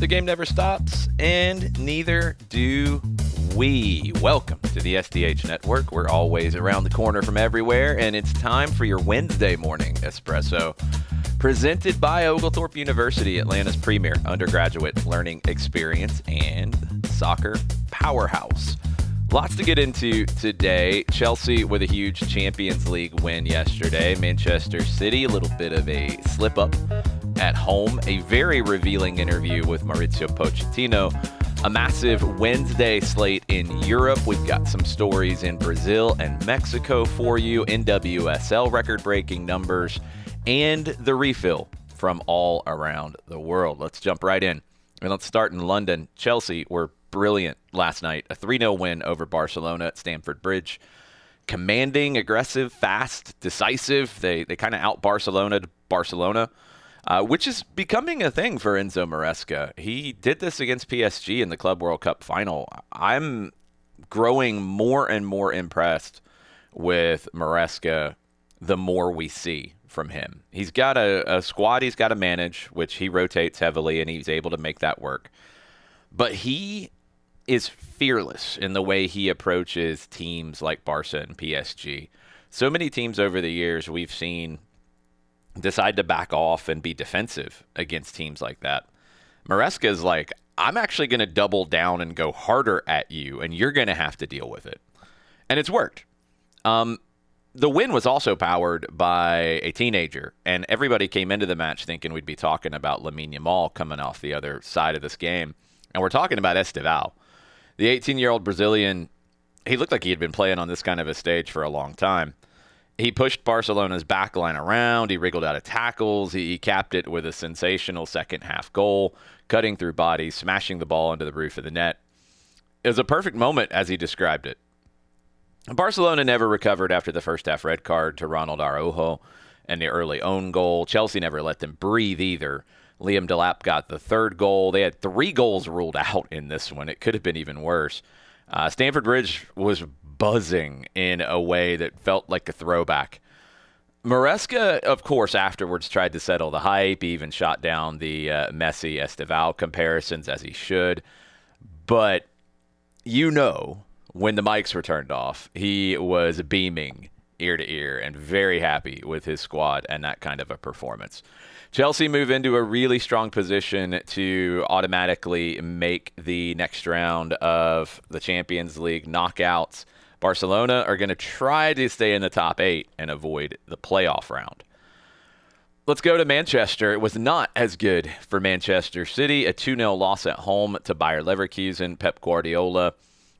The game never stops, and neither do we. Welcome to the SDH Network. We're always around the corner from everywhere, and it's time for your Wednesday morning espresso. Presented by Oglethorpe University, Atlanta's premier undergraduate learning experience and soccer powerhouse. Lots to get into today. Chelsea with a huge Champions League win yesterday. Manchester City, a little bit of a slip-up at home. A very revealing interview with Mauricio Pochettino. A massive Wednesday slate in Europe. We've got some stories in Brazil and Mexico for you. NWSL record-breaking numbers. And the refill from all around the world. Let's jump right in. And let's start in London. Chelsea were brilliant last night. A 3-0 win over Barcelona at Stamford Bridge. Commanding, aggressive, fast, decisive. They kind of out-Barcelona'd Barcelona, which is becoming a thing for Enzo Maresca. He did this against PSG in the Club World Cup final. I'm growing more and more impressed with Maresca the more we see from him. He's got a squad he's got to manage, which he rotates heavily, and he's able to make that work. But he is fearless in the way he approaches teams like Barca and PSG. So many teams over the years we've seen decide to back off and be defensive against teams like that. Maresca is like, I'm actually going to double down and go harder at you, and you're going to have to deal with it. And it's worked. The win was also powered by a teenager, and everybody came into the match thinking we'd be talking about Lamine Yamal coming off the other side of this game. And we're talking about Estevão. The 18-year-old Brazilian, he looked like he had been playing on this kind of a stage for a long time. He pushed Barcelona's backline around. He wriggled out of tackles. He capped it with a sensational second-half goal, cutting through bodies, smashing the ball into the roof of the net. It was a perfect moment, as he described it. Barcelona never recovered after the first-half red card to Ronald Araujo and the early own goal. Chelsea never let them breathe either. Liam Delap got the third goal. They had 3 goals ruled out in this one. It could have been even worse. Stamford Bridge was buzzing in a way that felt like a throwback. Maresca, of course, afterwards tried to settle the hype. He even shot down the Messi-Estevão comparisons, as he should. But when the mics were turned off, he was beaming ear to ear and very happy with his squad and that kind of a performance. Chelsea move into a really strong position to automatically make the next round of the Champions League knockouts. Barcelona are going to try to stay in the top 8 and avoid the playoff round. Let's go to Manchester. It was not as good for Manchester City. A 2-0 loss at home to Bayer Leverkusen. Pep Guardiola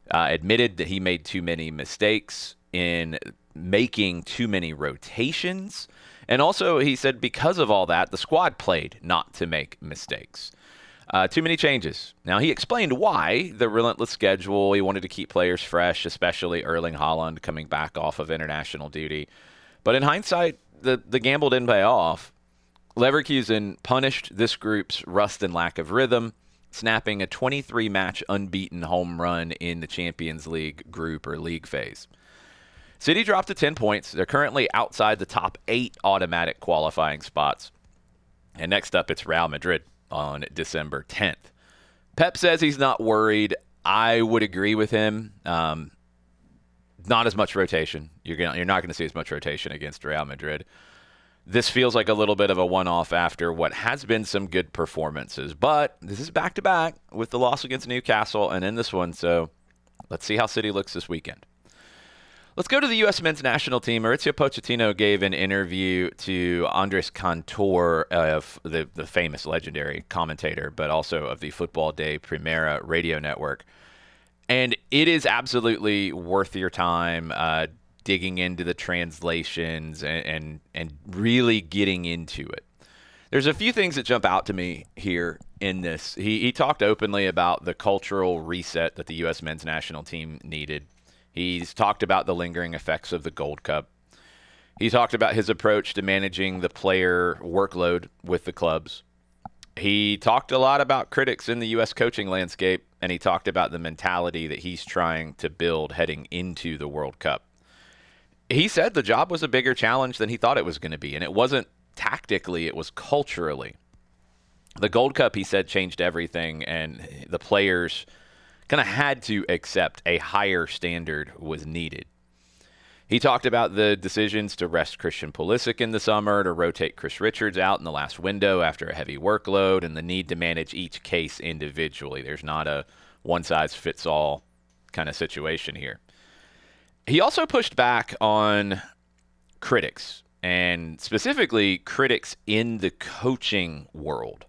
admitted that he made too many mistakes in making too many rotations. And also, he said because of all that, the squad played not to make mistakes. Too many changes. Now, he explained why. The relentless schedule. He wanted to keep players fresh, especially Erling Haaland coming back off of international duty. But in hindsight, the gamble didn't pay off. Leverkusen punished this group's rust and lack of rhythm, snapping a 23-match unbeaten home run in the Champions League group or league phase. City dropped to 10 points. They're currently outside the top 8 automatic qualifying spots. And next up, it's Real Madrid on December 10th. Pep says he's not worried. I would agree with him. Not as much rotation. You're not going to see as much rotation against Real Madrid. This feels like a little bit of a one-off after what has been some good performances. But this is back-to-back with the loss against Newcastle and in this one. So let's see how City looks this weekend. Let's go to the U.S. men's national team. Mauricio Pochettino gave an interview to Andrés Cantor, of the famous legendary commentator, but also of the Football Day Primera radio network. And it is absolutely worth your time digging into the translations and really getting into it. There's a few things that jump out to me here in this. He talked openly about the cultural reset that the U.S. men's national team needed. He's talked about the lingering effects of the Gold Cup. He talked about his approach to managing the player workload with the clubs. He talked a lot about critics in the U.S. coaching landscape, and he talked about the mentality that he's trying to build heading into the World Cup. He said the job was a bigger challenge than he thought it was going to be, and it wasn't tactically, it was culturally. The Gold Cup, he said, changed everything, and the players kind of had to accept a higher standard was needed. He talked about the decisions to rest Christian Pulisic in the summer, to rotate Chris Richards out in the last window after a heavy workload, and the need to manage each case individually. There's not a one-size-fits-all kind of situation here. He also pushed back on critics, and specifically critics in the coaching world.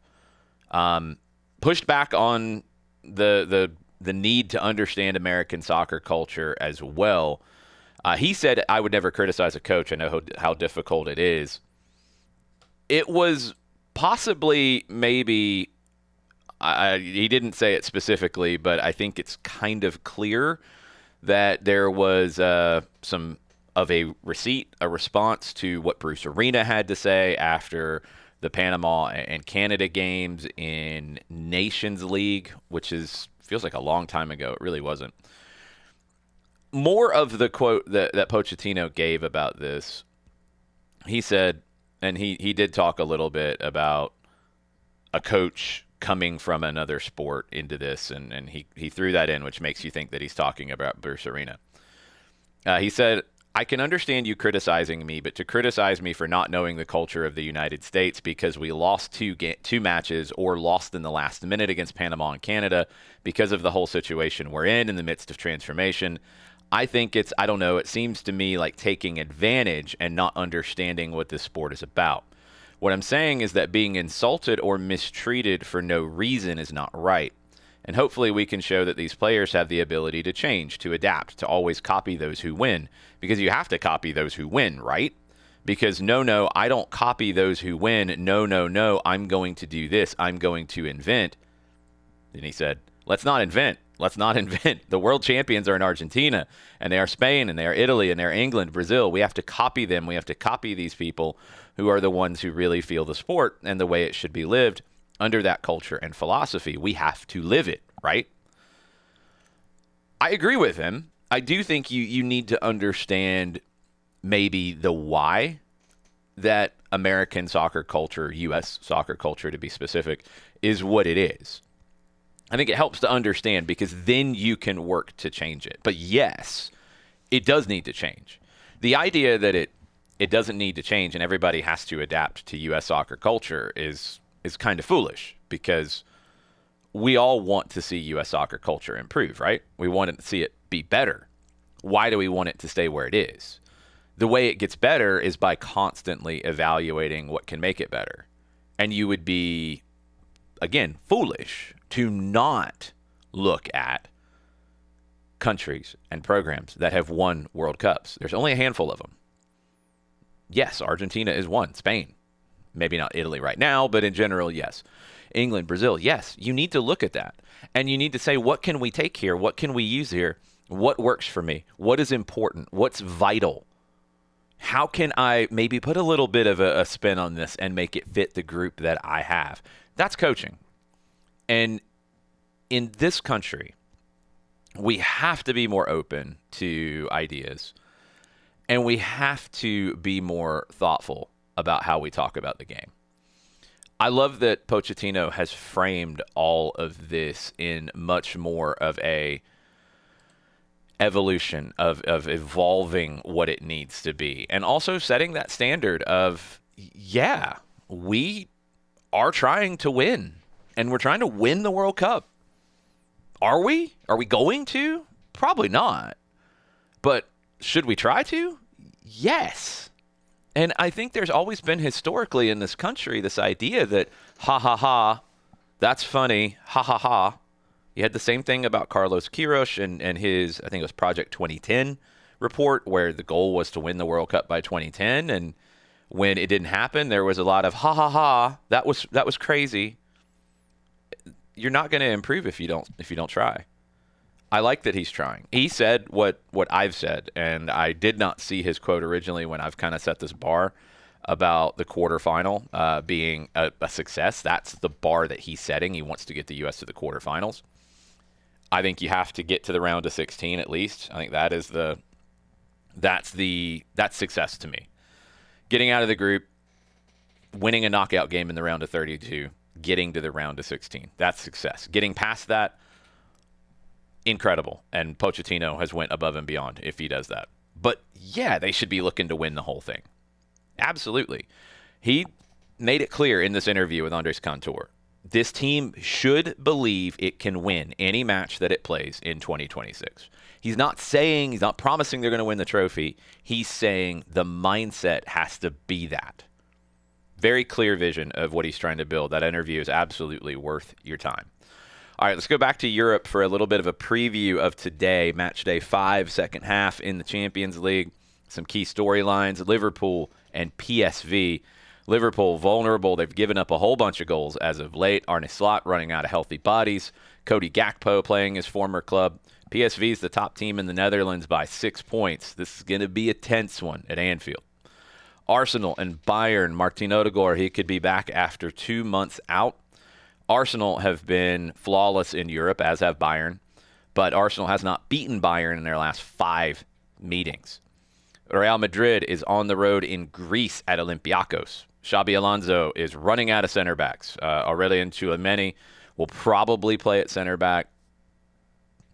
Pushed back on the need to understand American soccer culture as well. He said, I would never criticize a coach. I know how difficult it is. It was possibly, maybe, he didn't say it specifically, but I think it's kind of clear that there was some of a response to what Bruce Arena had to say after the Panama and Canada games in Nations League, which feels like a long time ago. It really wasn't. More of the quote that Pochettino gave about this, he said, and he did talk a little bit about a coach coming from another sport into this, and he threw that in, which makes you think that he's talking about Bruce Arena. He said, I can understand you criticizing me, but to criticize me for not knowing the culture of the United States because we lost two matches or lost in the last minute against Panama and Canada because of the whole situation we're in the midst of transformation, I think I don't know, it seems to me like taking advantage and not understanding what this sport is about. What I'm saying is that being insulted or mistreated for no reason is not right. And hopefully we can show that these players have the ability to change, to adapt, to always copy those who win. Because you have to copy those who win, right? Because no, I don't copy those who win. No, I'm going to do this. I'm going to invent. Then he said, let's not invent. Let's not invent. The world champions are in Argentina, and they are Spain, and they are Italy, and they're England, Brazil. We have to copy them. We have to copy these people who are the ones who really feel the sport and the way it should be lived under that culture and philosophy. We have to live it, right? I agree with him. I do think you need to understand maybe the why that American soccer culture, U.S. soccer culture to be specific, is what it is. I think it helps to understand because then you can work to change it. But yes, it does need to change. The idea that it doesn't need to change and everybody has to adapt to U.S. soccer culture is kind of foolish because we all want to see U.S. soccer culture improve, right? We want to see it be better. Why do we want it to stay where it is? The way it gets better is by constantly evaluating what can make it better. And you would be, again, foolish to not look at countries and programs that have won World Cups. There's only a handful of them. Yes, Argentina is one. Spain. Maybe not Italy right now, but in general, yes. England, Brazil, yes. You need to look at that. And you need to say, what can we take here? What can we use here? What works for me? What is important? What's vital? How can I maybe put a little bit of a spin on this and make it fit the group that I have? That's coaching. And in this country, we have to be more open to ideas. And we have to be more thoughtful about how we talk about the game. I love that Pochettino has framed all of this in much more of a evolution of evolving what it needs to be. And also setting that standard of, yeah, we are trying to win. And we're trying to win the World Cup. Are we? Are we going to? Probably not. But should we try to? Yes. And I think there's always been historically in this country this idea that, that's funny, You had the same thing about Carlos Queiroz and his, I think it was Project 2010 report, where the goal was to win the World Cup by 2010. And when it didn't happen, there was a lot of, that was crazy. You're not going to improve if you don't try. I like that he's trying. He said what I've said, and I did not see his quote originally when I've kind of set this bar about the quarterfinal being a success. That's the bar that he's setting. He wants to get the U.S. to the quarterfinals. I think you have to get to the round of 16 at least. I think that's success to me. Getting out of the group, winning a knockout game in the round of 32. getting to the round of 16. That's success. Getting past that, incredible. And Pochettino has went above and beyond if he does that. But yeah, they should be looking to win the whole thing. Absolutely. He made it clear in this interview with Andrés Cantor. This team should believe it can win any match that it plays in 2026. He's not promising they're going to win the trophy. He's saying the mindset has to be that. Very clear vision of what he's trying to build. That interview is absolutely worth your time. All right, let's go back to Europe for a little bit of a preview of today, match day 5, second half in the Champions League. Some key storylines, Liverpool and PSV. Liverpool vulnerable. They've given up a whole bunch of goals as of late. Arne Slot running out of healthy bodies. Cody Gakpo playing his former club. PSV is the top team in the Netherlands by 6 points. This is going to be a tense one at Anfield. Arsenal and Bayern. Martin Odegaard, he could be back after 2 months out. Arsenal have been flawless in Europe, as have Bayern. But Arsenal has not beaten Bayern in their last 5 meetings. Real Madrid is on the road in Greece at Olympiacos. Xabi Alonso is running out of center backs. Aurelien Tchouameni will probably play at center back.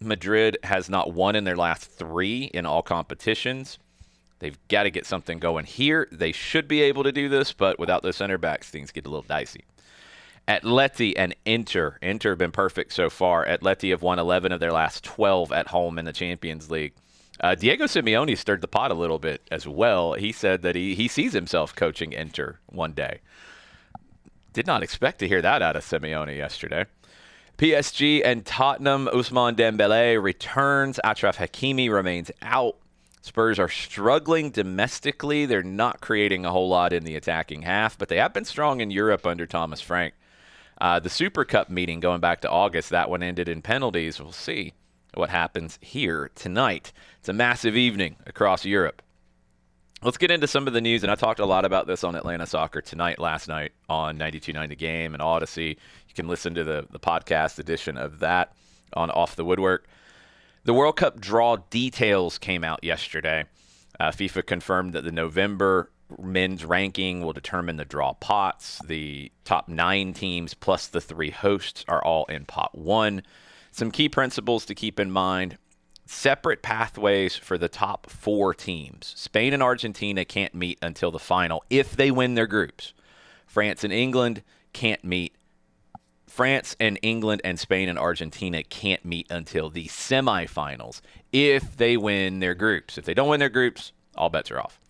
Madrid has not won in their last 3 in all competitions. They've got to get something going here. They should be able to do this, but without those center backs, things get a little dicey. Atleti and Inter. Inter have been perfect so far. Atleti have won 11 of their last 12 at home in the Champions League. Diego Simeone stirred the pot a little bit as well. He said that he sees himself coaching Inter one day. Did not expect to hear that out of Simeone yesterday. PSG and Tottenham. Ousmane Dembélé returns. Achraf Hakimi remains out. Spurs are struggling domestically. They're not creating a whole lot in the attacking half, but they have been strong in Europe under Thomas Frank. The Super Cup meeting going back to August, that one ended in penalties. We'll see what happens here tonight. It's a massive evening across Europe. Let's get into some of the news, and I talked a lot about this on Atlanta Soccer Tonight last night on 92.9 The Game and Odyssey. You can listen to the podcast edition of that on Off the Woodwork. The World Cup draw details came out yesterday. FIFA confirmed that the November men's ranking will determine the draw pots. The top 9 teams plus the 3 hosts are all in pot 1. Some key principles to keep in mind. Separate pathways for the top 4 teams. Spain and Argentina can't meet until the final if they win their groups. France and England can't meet. France and England and Spain and Argentina can't meet until the semifinals if they win their groups. If they don't win their groups, all bets are off.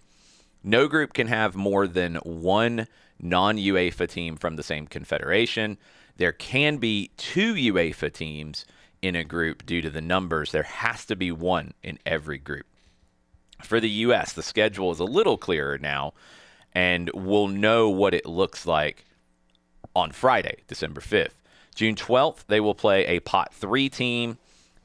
No group can have more than 1 non-UEFA team from the same confederation. There can be 2 UEFA teams in a group due to the numbers. There has to be 1 in every group. For the U.S., the schedule is a little clearer now, and we'll know what it looks like on Friday, December 5th. June 12th, they will play a Pot 3 team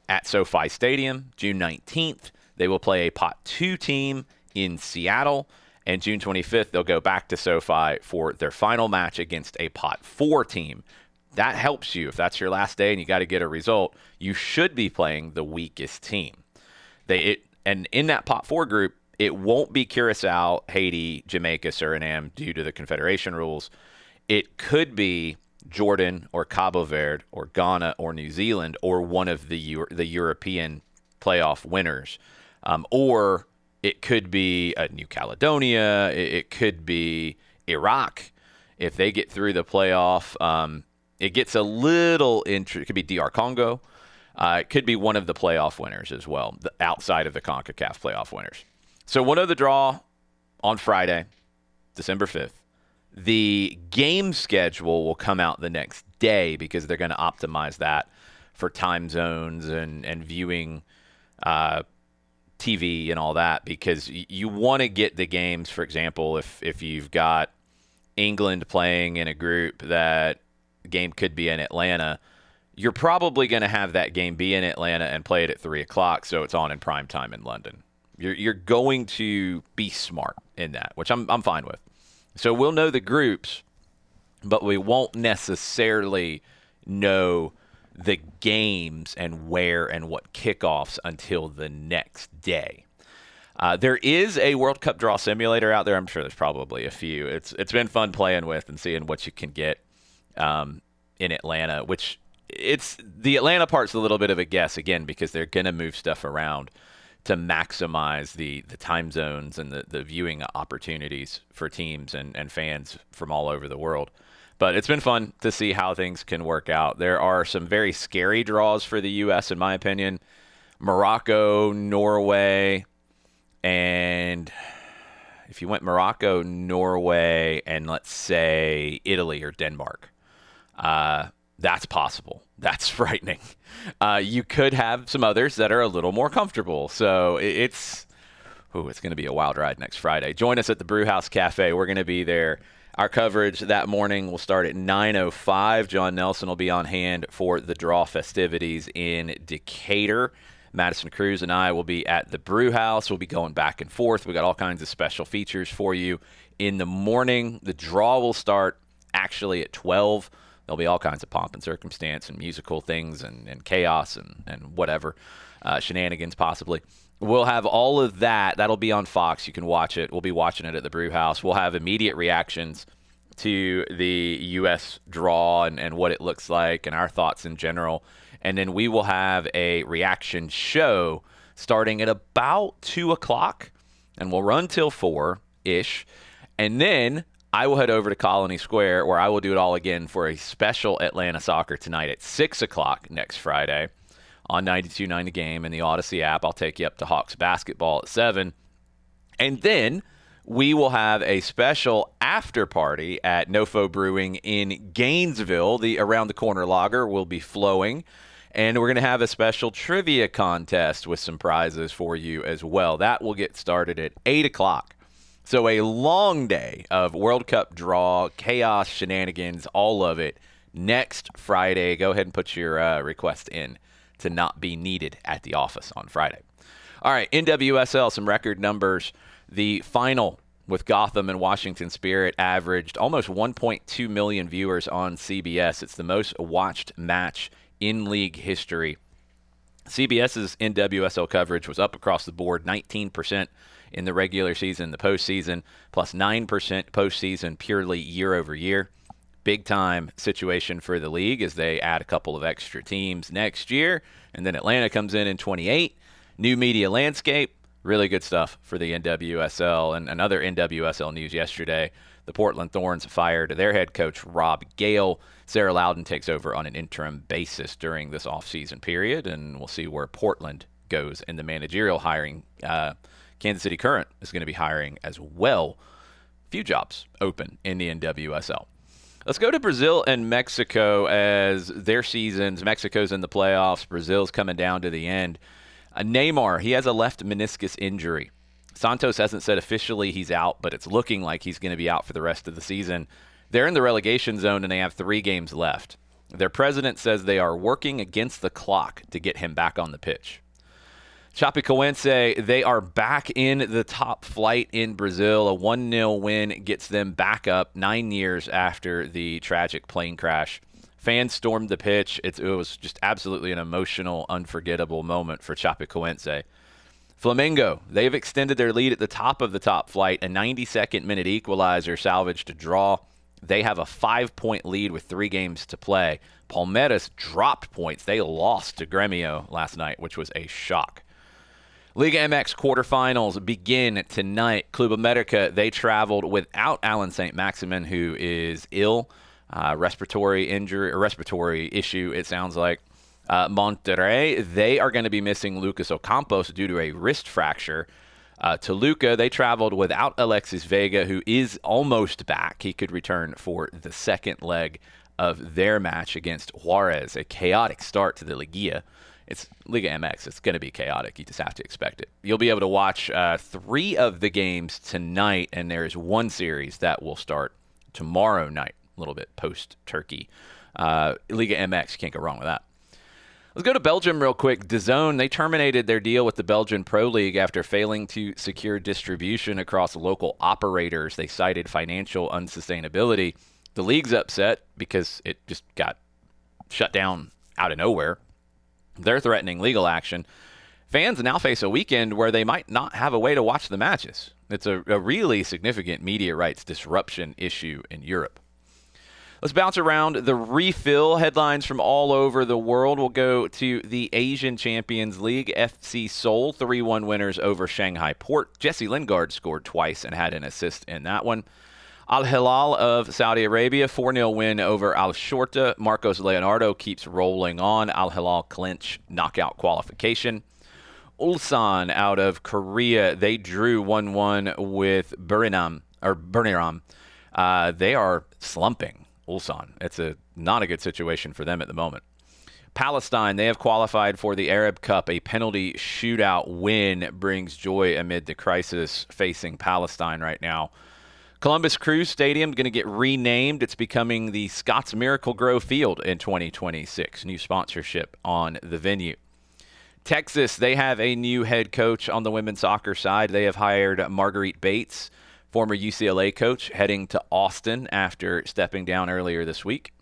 at SoFi Stadium. June 19th, they will play a Pot 2 team in Seattle. And June 25th, they'll go back to SoFi for their final match against a Pot 4 team. That helps you. If that's your last day and you got to get a result, you should be playing the weakest team. And in that Pot 4 group, it won't be Curacao, Haiti, Jamaica, Suriname due to the Confederation rules. It could be Jordan or Cabo Verde or Ghana or New Zealand or one of the European playoff winners. Or it could be New Caledonia. It could be Iraq. If they get through the playoff, it gets a little interesting. It could be DR Congo. It could be one of the playoff winners as well, outside of the CONCACAF playoff winners. So one of the draw on Friday, December 5th. The game schedule will come out the next day because they're going to optimize that for time zones and viewing TV and all that, because you want to get the games, for example, if you've got England playing in a group that game could be in Atlanta, you're probably going to have that game be in Atlanta and play it at 3 o'clock, so it's on in prime time in London. You're going to be smart in that, which I'm fine with. So we'll know the groups, but we won't necessarily know the games and where and what kickoffs until the next day. There is a World Cup draw simulator out there. I'm sure there's probably a few. It's been fun playing with and seeing what you can get. in Atlanta, which it's the Atlanta part's a little bit of a guess, again, because they're going to move stuff around to maximize the time zones and the viewing opportunities for teams and fans from all over the world. But it's been fun to see how things can work out. There are some very scary draws for the U.S., in my opinion. Morocco, Norway, and if you went Morocco, Norway, and let's say Italy or Denmark, that's possible. That's frightening. You could have some others that are a little more comfortable. So it's going to be a wild ride next Friday. Join us at the Brewhouse Cafe. We're going to be there. Our coverage that morning will start at 9:05. John Nelson will be on hand for the draw festivities in Decatur. Madison Cruz and I will be at the Brewhouse. We'll be going back and forth. We got all kinds of special features for you in the morning. The draw will start actually at 12. There'll be all kinds of pomp and circumstance and musical things and chaos and whatever, shenanigans possibly. We'll have all of that. That'll be on Fox. You can watch it. We'll be watching it at the Brewhouse. We'll have immediate reactions to the U.S. draw and what it looks like and our thoughts in general. And then we will have a reaction show starting at about 2 o'clock, and we'll run till 4-ish. And then I will head over to Colony Square, where I will do it all again for a special Atlanta Soccer Tonight at 6 o'clock next Friday on 92.9 The Game and the Odyssey app. I'll take you up to Hawks basketball at 7. And then we will have a special after party at Nofo Brewing in Gainesville. The Around the Corner lager will be flowing. And we're going to have a special trivia contest with some prizes for you as well. That will get started at 8 o'clock. So a long day of World Cup draw, chaos, shenanigans, all of it next Friday. Go ahead and put your request in to not be needed at the office on Friday. All right, NWSL, some record numbers. The final with Gotham and Washington Spirit averaged almost 1.2 million viewers on CBS. It's the most watched match in league history. CBS's NWSL coverage was up across the board, 19% in the regular season, the postseason, plus 9% postseason purely year over year. Big time situation for the league as they add a couple of extra teams next year. And then Atlanta comes in 28. New media landscape. Really good stuff for the NWSL. And another NWSL news yesterday, the Portland Thorns fired their head coach, Rob Gale. Sarah Loudon takes over on an interim basis during this offseason period, and we'll see where Portland goes in the managerial hiring. Kansas City Current is going to be hiring as well. Few jobs open in the NWSL. Let's go to Brazil and Mexico as their seasons. Mexico's in the playoffs. Brazil's coming down to the end. Neymar, he has a left meniscus injury. Santos hasn't said officially he's out, but it's looking like he's going to be out for the rest of the season. They're in the relegation zone, and they have 3 games left. Their president says they are working against the clock to get him back on the pitch. Chapecoense, they are back in the top flight in Brazil. A 1-0 win gets them back up 9 years after the tragic plane crash. Fans stormed the pitch. It was just absolutely an emotional, unforgettable moment for Chapecoense. Flamengo, they've extended their lead at the top of the top flight. A 92nd minute equalizer salvaged a draw. They have a 5-point lead with 3 games to play. Palmeiras dropped points. They lost to Grêmio last night, which was a shock. Liga MX quarterfinals begin tonight. Club America, they traveled without Alan St. Maximin, who is ill. Respiratory injury or respiratory issue, it sounds like. Monterrey, they are going to be missing Lucas Ocampos due to a wrist fracture. Toluca, they traveled without Alexis Vega, who is almost back. He could return for the second leg of their match against Juarez. A chaotic start to the Liguilla. It's Liga MX. It's going to be chaotic. You just have to expect it. You'll be able to watch 3 of the games tonight, and there is one series that will start tomorrow night, a little bit post-Turkey. Liga MX, can't go wrong with that. Let's go to Belgium real quick. DAZN, they terminated their deal with the Belgian Pro League after failing to secure distribution across local operators. They cited financial unsustainability. The league's upset because it just got shut down out of nowhere. They're threatening legal action. Fans now face a weekend where they might not have a way to watch the matches. It's a really significant media rights disruption issue in Europe. Let's bounce around the refill headlines from all over the world. We'll go to the Asian Champions League. FC Seoul 3-1 winners over Shanghai Port. Jesse Lingard scored twice and had an assist in that one. Al Hilal of Saudi Arabia 4-0 win over Al Shorta. Marcos Leonardo keeps rolling on. Al Hilal clinch knockout qualification. Ulsan out of Korea, they drew 1-1 with Buriram. They are slumping. Ulsan. It's not a good situation for them at the moment. Palestine, they have qualified for the Arab Cup. A penalty shootout win brings joy amid the crisis facing Palestine right now. Columbus Crew Stadium going to get renamed. It's becoming the Scott's Miracle Grow Field in 2026. New sponsorship on the venue. Texas, they have a new head coach on the women's soccer side. They have hired Marguerite Bates, former UCLA coach, heading to Austin after stepping down earlier this week.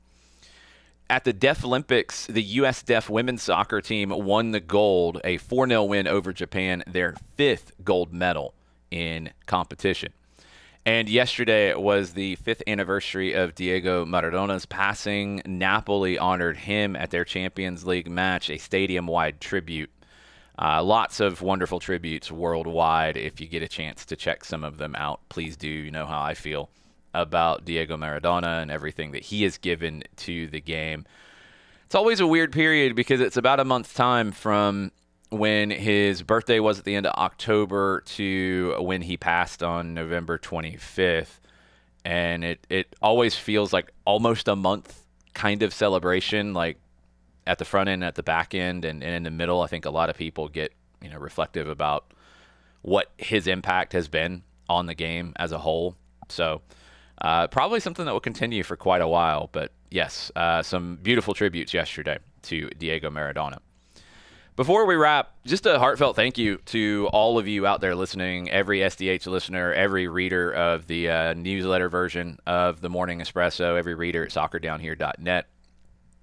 At the Deaf Olympics, the U.S. Deaf women's soccer team won the gold, a 4-0 win over Japan, their 5th gold medal in competition. And yesterday was the 5th anniversary of Diego Maradona's passing. Napoli honored him at their Champions League match, a stadium-wide tribute. Lots of wonderful tributes worldwide. If you get a chance to check some of them out, please do. You know how I feel about Diego Maradona and everything that he has given to the game. It's always a weird period because it's about a month's time from when his birthday was at the end of October to when he passed on November 25th. And it always feels like almost a month kind of celebration, like at the front end, at the back end, and in the middle. I think a lot of people get reflective about what his impact has been on the game as a whole. So probably something that will continue for quite a while. But yes, some beautiful tributes yesterday to Diego Maradona. Before we wrap, just a heartfelt thank you to all of you out there listening, every SDH listener, every reader of the newsletter version of the Morning Espresso, every reader at soccerdownhere.net.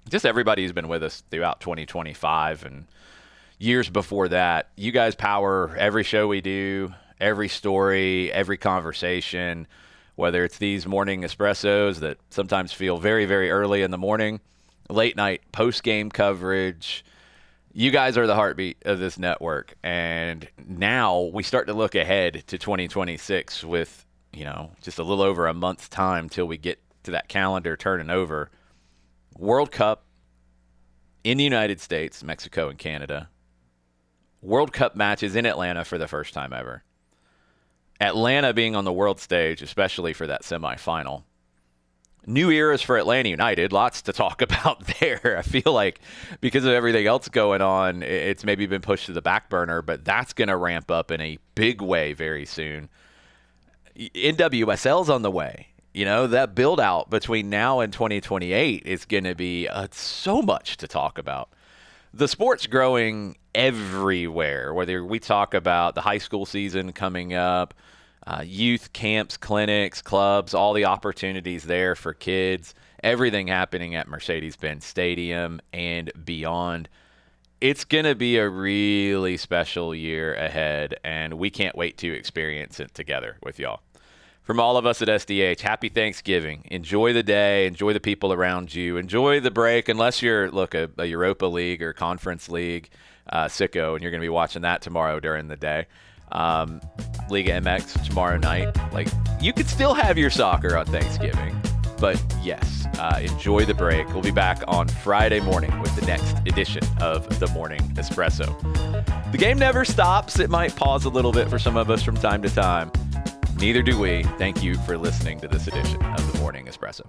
Just everybody who's been with us throughout 2025 and years before that. You guys power every show we do, every story, every conversation, whether it's these morning espressos that sometimes feel very, very early in the morning, late night post-game coverage. You guys are the heartbeat of this network. And now we start to look ahead to 2026 with, just a little over a month's time till we get to that calendar turning over. World Cup in the United States, Mexico, and Canada. World Cup matches in Atlanta for the first time ever. Atlanta being on the world stage, especially for that semifinal. New eras for Atlanta United. Lots to talk about there. I feel like because of everything else going on, it's maybe been pushed to the back burner, but that's going to ramp up in a big way very soon. NWSL's on the way. That build out between now and 2028 is going to be so much to talk about. The sport's growing everywhere, whether we talk about the high school season coming up, youth camps, clinics, clubs, all the opportunities there for kids, everything happening at Mercedes-Benz Stadium and beyond. It's going to be a really special year ahead, and we can't wait to experience it together with y'all. From all of us at SDH, happy Thanksgiving. Enjoy the day. Enjoy the people around you. Enjoy the break, unless you're, a Europa League or Conference League sicko, and you're going to be watching that tomorrow during the day. Liga MX tomorrow night. You could still have your soccer on Thanksgiving. But yes, enjoy the break. We'll be back on Friday morning with the next edition of the Morning Espresso. The game never stops. It might pause a little bit for some of us from time to time. Neither do we. Thank you for listening to this edition of the Morning Espresso.